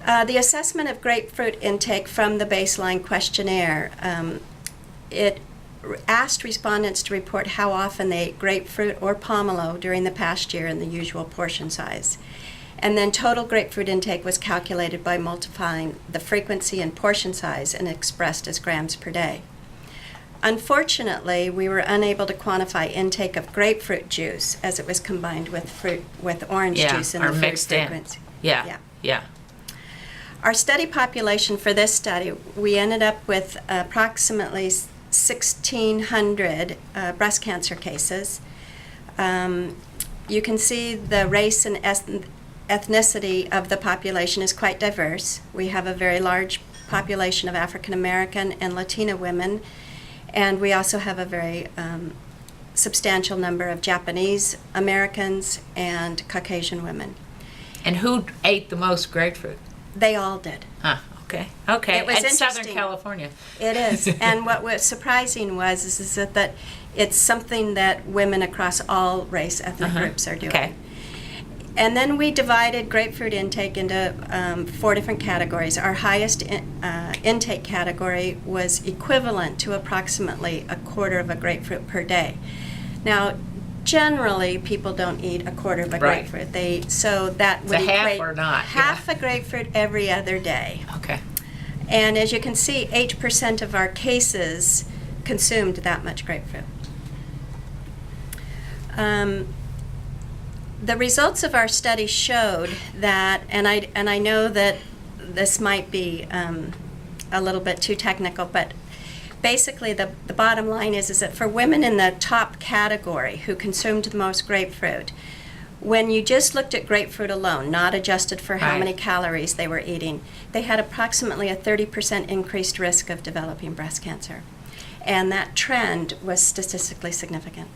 The assessment of grapefruit intake from the baseline questionnaire, it asked respondents to report how often they ate grapefruit or pomelo during the past year in the usual portion size. And then total grapefruit intake was calculated by multiplying the frequency and portion size and expressed as grams per day. Unfortunately, we were unable to quantify intake of grapefruit juice as it was combined with orange juice in the food frequency. Yeah. Our study population for this study, we ended up with approximately 1,600 breast cancer cases. You can see the race and ethnicity of the population is quite diverse. We have a very large population of African American and Latina women, and we also have a very substantial number of Japanese Americans and Caucasian women. And who ate the most grapefruit? They all did. Okay. It was and interesting. Southern California. It is. And what was surprising is that it's something that women across all race ethnic groups are doing. Okay. And then we divided grapefruit intake into 4 different categories. Our highest intake category was equivalent to approximately a quarter of a grapefruit per day. Now, generally, people don't eat a quarter of a grapefruit. So that would equate half or not. Half a grapefruit every other day. Okay. And as you can see, 8% of our cases consumed that much grapefruit. The results of our study showed that, and I know that this might be a little bit too technical, but basically the bottom line is that for women in the top category who consumed the most grapefruit, when you just looked at grapefruit alone, not adjusted for how many calories they were eating, they had approximately a 30% increased risk of developing breast cancer. And that trend was statistically significant.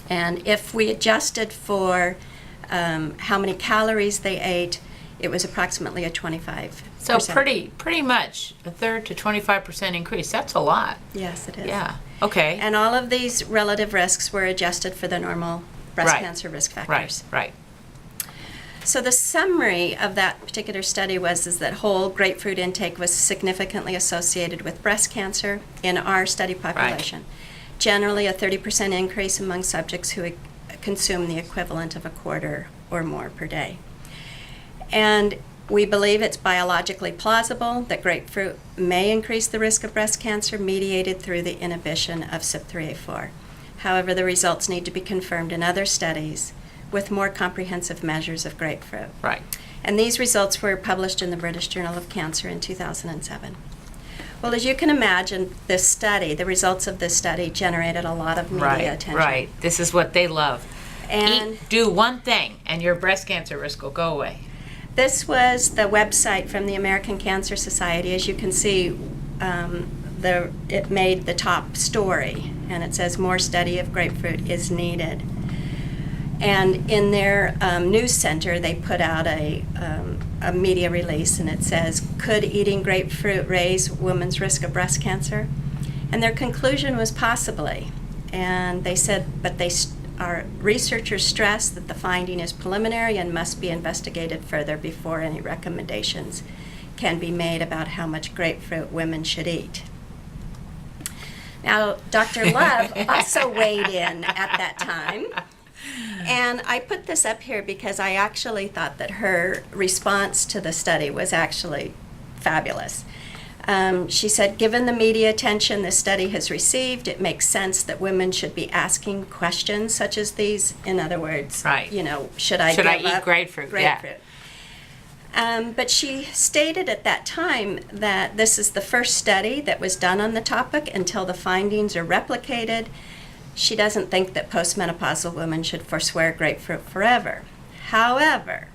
And if we adjusted for how many calories they ate, it was approximately a 25%. So pretty much a third to 25% increase. That's a lot. Yes, it is. Yeah. Okay. And all of these relative risks were adjusted for the normal breast cancer risk factors. Right. So the summary of that particular study is that whole grapefruit intake was significantly associated with breast cancer in our study population. Generally, a 30% increase among subjects who consume the equivalent of a quarter or more per day. And we believe it's biologically plausible that grapefruit may increase the risk of breast cancer mediated through the inhibition of CYP3A4. However, the results need to be confirmed in other studies with more comprehensive measures of grapefruit. Right. And these results were published in the British Journal of Cancer in 2007. Well, as you can imagine, this study, the results of this study generated a lot of media attention. Right. This is what they love. And do one thing, and your breast cancer risk will go away. This was the website from the American Cancer Society. As you can see, it made the top story, and it says more study of grapefruit is needed. And in their news center, they put out a media release, and it says, could eating grapefruit raise women's risk of breast cancer? And their conclusion was possibly. And they said, but our researchers stress that the finding is preliminary and must be investigated further before any recommendations can be made about how much grapefruit women should eat. Now, Dr. Love also weighed in at that time. And I put this up here because I actually thought that her response to the study was actually fabulous. She said, given the media attention this study has received, it makes sense that women should be asking questions such as these. In other words, should I eat grapefruit? But she stated at that time that this is the first study that was done on the topic until the findings are replicated. She doesn't think that postmenopausal women should forswear grapefruit forever. However,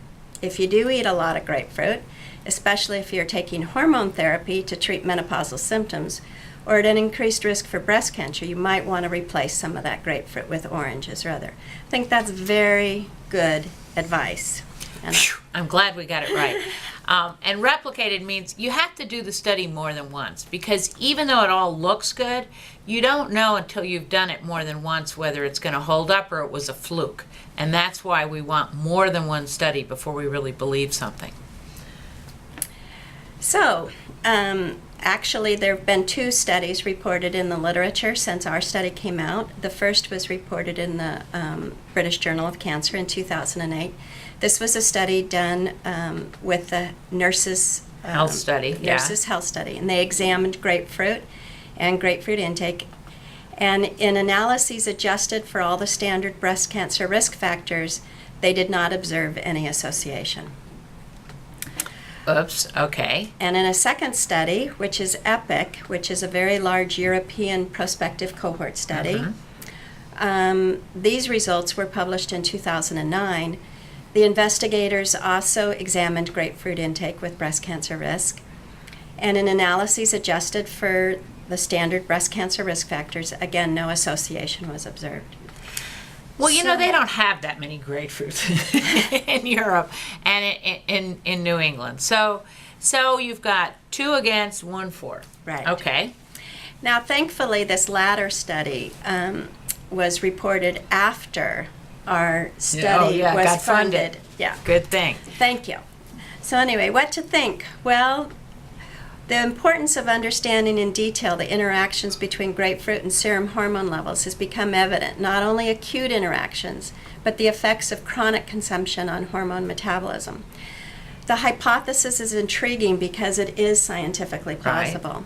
if you do eat a lot of grapefruit, especially if you're taking hormone therapy to treat menopausal symptoms or at an increased risk for breast cancer, you might want to replace some of that grapefruit with oranges or other. I think that's very good advice. And I'm glad we got it right. And replicated means you have to do the study more than once, because even though it all looks good, you don't know until you've done it more than once whether it's going to hold up or it was a fluke. And that's why we want more than one study before we really believe something. So, actually, there have been 2 studies reported in the literature since our study came out. The first was reported in the British Journal of Cancer in 2008. This was a study done with the nurses' Health study, yeah. Nurses' health study, and they examined grapefruit and grapefruit intake. And in analyses adjusted for all the standard breast cancer risk factors, they did not observe any association. Oops, okay. And in a second study, which is EPIC, which is a very large European prospective cohort study, these results were published in 2009. The investigators also examined grapefruit intake with breast cancer risk, and in analyses adjusted for the standard breast cancer risk factors, again, no association was observed. Well, you know, they don't have that many grapefruits in Europe and in New England. So you've got 2 against, 1 for. Right. Okay. Now, thankfully, this latter study was reported after our study was got funded. Yeah. Good thing. Thank you. So anyway, what to think? Well, the importance of understanding in detail the interactions between grapefruit and serum hormone levels has become evident, not only acute interactions, but the effects of chronic consumption on hormone metabolism. The hypothesis is intriguing because it is scientifically plausible. Right.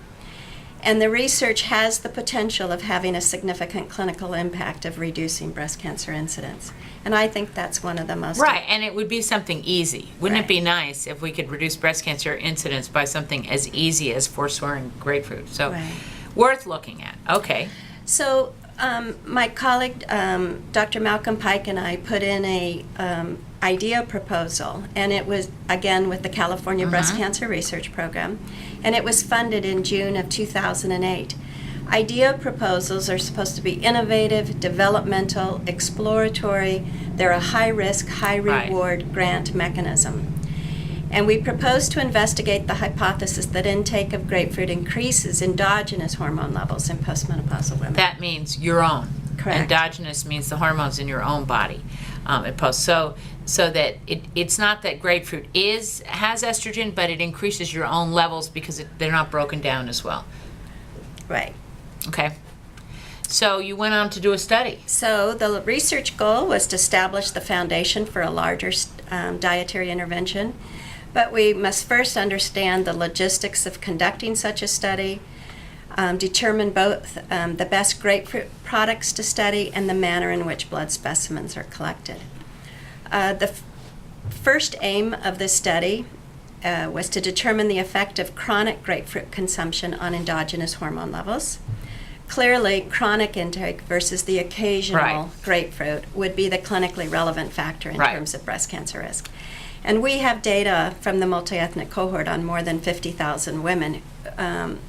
And the research has the potential of having a significant clinical impact of reducing breast cancer incidence. And I think that's one of the most... Right, and it would be something easy. Wouldn't Right. it be nice if we could reduce breast cancer incidence by something as easy as forswearing grapefruit? So, Right. worth looking at. Okay. So my colleague, Dr. Malcolm Pike, and I put in a idea proposal, and it was, again, with the California Breast Cancer Research Program, and it was funded in June of 2008. Idea proposals are supposed to be innovative, developmental, exploratory. They're a high-risk, high-reward grant mechanism. And we propose to investigate the hypothesis that intake of grapefruit increases endogenous hormone levels in postmenopausal women. That means your own. Correct. Endogenous means the hormones in your own body. So that it's not that grapefruit has estrogen, but it increases your own levels because they're not broken down as well. Right. Okay. So you went on to do a study. So the research goal was to establish the foundation for a larger dietary intervention, but we must first understand the logistics of conducting such a study, determine both the best grapefruit products to study and the manner in which blood specimens are collected. The first aim of this study was to determine the effect of chronic grapefruit consumption on endogenous hormone levels. Clearly, chronic intake versus the occasional grapefruit would be the clinically relevant factor in terms of breast cancer risk. And we have data from the multi-ethnic cohort on more than 50,000 women,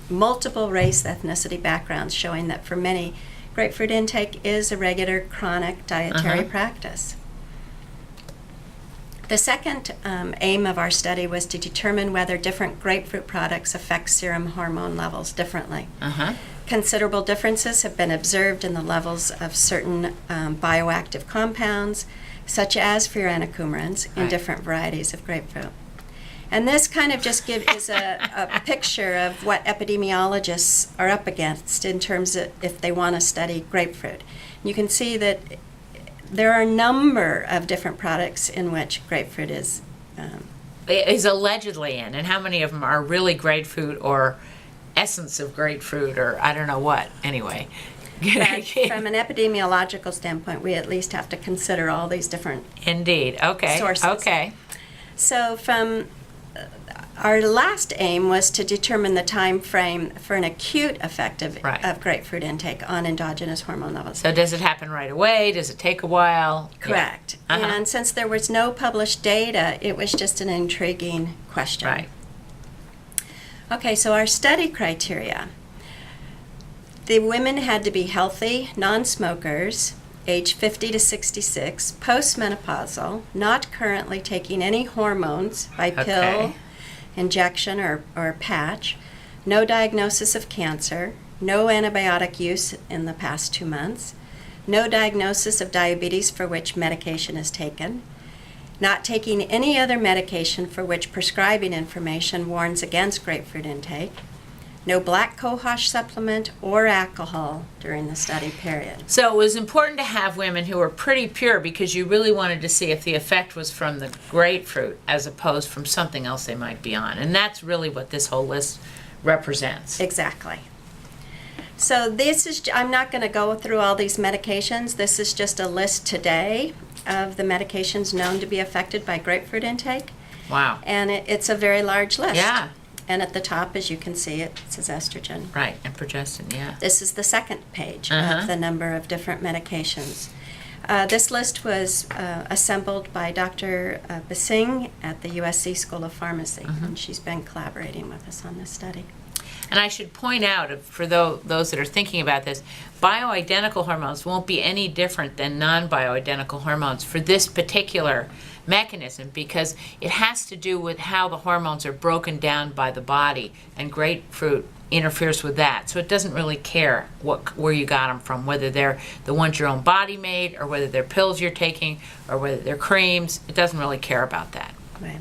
multiple race, ethnicity backgrounds, showing that for many, grapefruit intake is a regular chronic dietary practice. The second aim of our study was to determine whether different grapefruit products affect serum hormone levels differently. Considerable differences have been observed in the levels of certain bioactive compounds, such as furanocoumarins, in different varieties of grapefruit. And this kind of just is a picture of what epidemiologists are up against in terms of if they want to study grapefruit. You can see that there are a number of different products in which grapefruit is allegedly in, and how many of them are really grapefruit or essence of grapefruit or I don't know what. Anyway. From an epidemiological standpoint, we at least have to consider all these different Indeed. Okay. sources. Okay. So from our last aim was to determine the time frame for an acute effect of grapefruit intake on endogenous hormone levels. So does it happen right away? Does it take a while? Correct. Yeah. And since there was no published data, it was just an intriguing question. Right. Okay, so our study criteria. The women had to be healthy, non-smokers, age 50 to 66, postmenopausal, not currently taking any hormones by pill, injection, or patch, no diagnosis of cancer, no antibiotic use in the past 2 months, no diagnosis of diabetes for which medication is taken, not taking any other medication for which prescribing information warns against grapefruit intake, no black cohosh supplement or alcohol during the study period. So it was important to have women who were pretty pure because you really wanted to see if the effect was from the grapefruit as opposed from something else they might be on. And that's really what this whole list represents. Exactly. So this is, I'm not going to go through all these medications. This is just a list today of the medications known to be affected by grapefruit intake. Wow. And it's a very large list. Yeah. And at the top, as you can see, it says estrogen. Right, and progestin, yeah. This is the second page Uh-huh. of the number of different medications. This list was assembled by Dr. Basing at the USC School of Pharmacy, and she's been collaborating with us on this study. And I should point out, for those that are thinking about this, bioidentical hormones won't be any different than non-bioidentical hormones for this particular mechanism because it has to do with how the hormones are broken down by the body, and grapefruit interferes with that. So it doesn't really care where you got them from, whether they're the ones your own body made or whether they're pills you're taking or whether they're creams. It doesn't really care about that. Right.